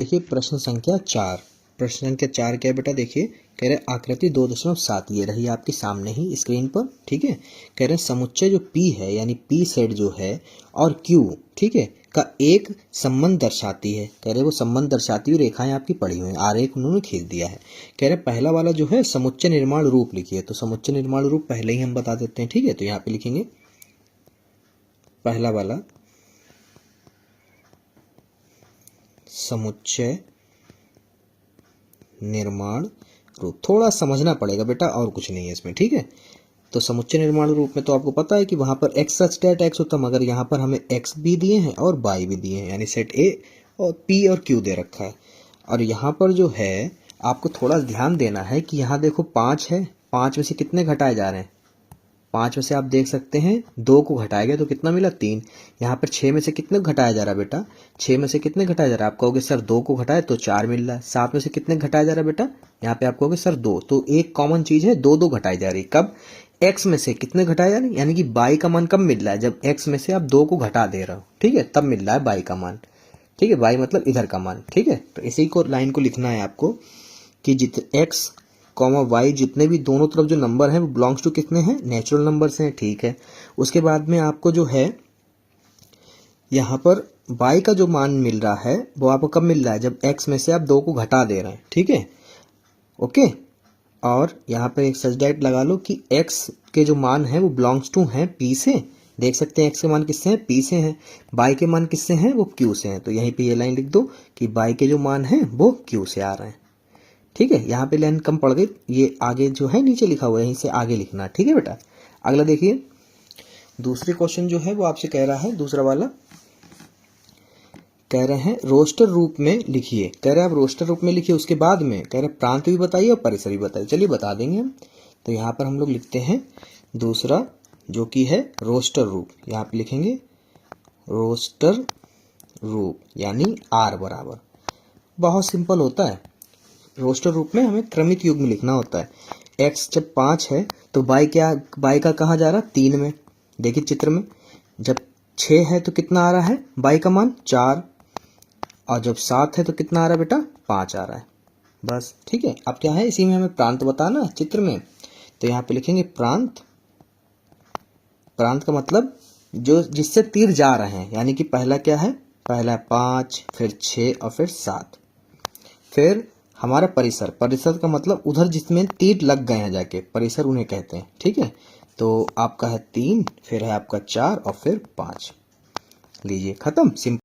देखिए प्रश्न संख्या 4। प्रश्न संख्या 4 क्या है बेटा, देखिए कह रहे आकृति 2.7 ये रही आपके सामने ही स्क्रीन पर। ठीक है, कह रहे समुच्चय जो P है यानी P सेट जो है और Q, ठीक है, का एक संबंध दर्शाती है। कह रहे वो संबंध दर्शाती हुई रेखाएं आपकी पड़ी हुई हैं, आरेख उन्होंने खींच दिया है। कह रहे पहला वाला जो है समुच्चय निर्माण रूप लिखिए। तो समुच्चय निर्माण रूप पहले ही हम बता देते हैं। ठीक है, तो यहाँ पे लिखेंगे पहला वाला समुच्चय निर्माण रूप। थोड़ा समझना पड़ेगा बेटा, और कुछ नहीं है इसमें। ठीक है, तो समुच्चय निर्माण रूप में तो आपको पता है कि वहां पर x सच डेट x होता, मगर यहाँ पर हमें x भी दिए हैं और y भी दिए हैं, यानी सेट A और P और Q दे रखा है। और यहाँ पर जो है आपको थोड़ा ध्यान देना है कि यहाँ देखो 5 है, 5 में से कितने घटाए जा रहे हैं? 5 में से आप देख सकते हैं 2 को घटाया गया तो कितना मिला? 3। यहाँ पर 6 में से कितने घटाया जा रहा है बेटा? 6 में से कितने घटाया जा रहा है? आप कहोगे सर 2 को घटाए तो 4 मिल रहा है। 7 में से कितने घटाया जा रहा है बेटा? यहाँ पे आप कहोगे सर 2। तो एक कॉमन चीज है, 2 2 घटाई जा रही है। कब? x में से कितने घटाया जा रही है, यानी कि y का मान कब मिल रहा है? जब x में से आप 2 को घटा दे रहे हो, ठीक है, तब मिल रहा है y का मान। ठीक है, y मतलब इधर का मान। ठीक है, तो इसी को लाइन को लिखना है आपको कि x, y जितने भी दोनों तरफ जो नंबर है वो बिलोंग्स टू कितने हैं? नेचुरल नंबर्स हैं। ठीक है, उसके बाद में आपको जो है यहाँ पर y का जो मान मिल रहा है वो आपको कब मिल रहा है? जब x में से आप 2 को घटा दे रहे हैं। ठीक है, ओके। और यहाँ पर एक सच डेट लगा लो कि x के जो मान है वो बिलोंग्स टू हैं P से। देख सकते हैं x के मान किससे हैं? P से हैं। y के मान किससे हैं? वो Q से हैं। तो यहीं पे ये लाइन लिख दो कि y के जो मान हैं वो Q से आ रहे हैं। ठीक है, यहाँ पे लाइन कम पड़ गई, ये आगे जो है नीचे लिखा हुआ है, यहीं से आगे लिखना। ठीक है बेटा, अगला देखिए दूसरे क्वेश्चन जो है वो आपसे कह रहा है, दूसरा वाला कह रहे हैं रोस्टर रूप में लिखिए। कह रहे हैं आप रोस्टर रूप में लिखिए, उसके बाद में कह रहे प्रांत भी बताइए और परिसर भी बताइए। चलिए बता देंगे हम। तो यहाँ पर हम लोग लिखते हैं दूसरा जो कि है रोस्टर रूप। यहाँ पे लिखेंगे रोस्टर रूप यानी R बराबर। बहुत सिंपल होता है, रोस्टर रूप में हमें क्रमिक युग में लिखना होता है। x जब 5 है तो y का कहाँ जा रहा है? 3 में। देखिए चित्र में, जब 6 है तो कितना आ रहा है y का मान? 4। और जब 7 है तो कितना आ रहा है बेटा? 5 आ रहा है। बस ठीक है, अब क्या है इसी में हमें प्रांत बताना चित्र में। तो यहाँ पे लिखेंगे प्रांत। प्रांत का मतलब जो जिससे तीर जा रहे हैं, यानी कि पहला क्या है? पहला 5, फिर 6 और फिर 7। फिर हमारा परिसर। परिसर का मतलब उधर जिसमें तीर लग गए हैं जाके, परिसर उन्हें कहते हैं। ठीक है, तो आपका है 3, फिर है आपका 4 और फिर 5। लीजिए खत्म। सिंपल।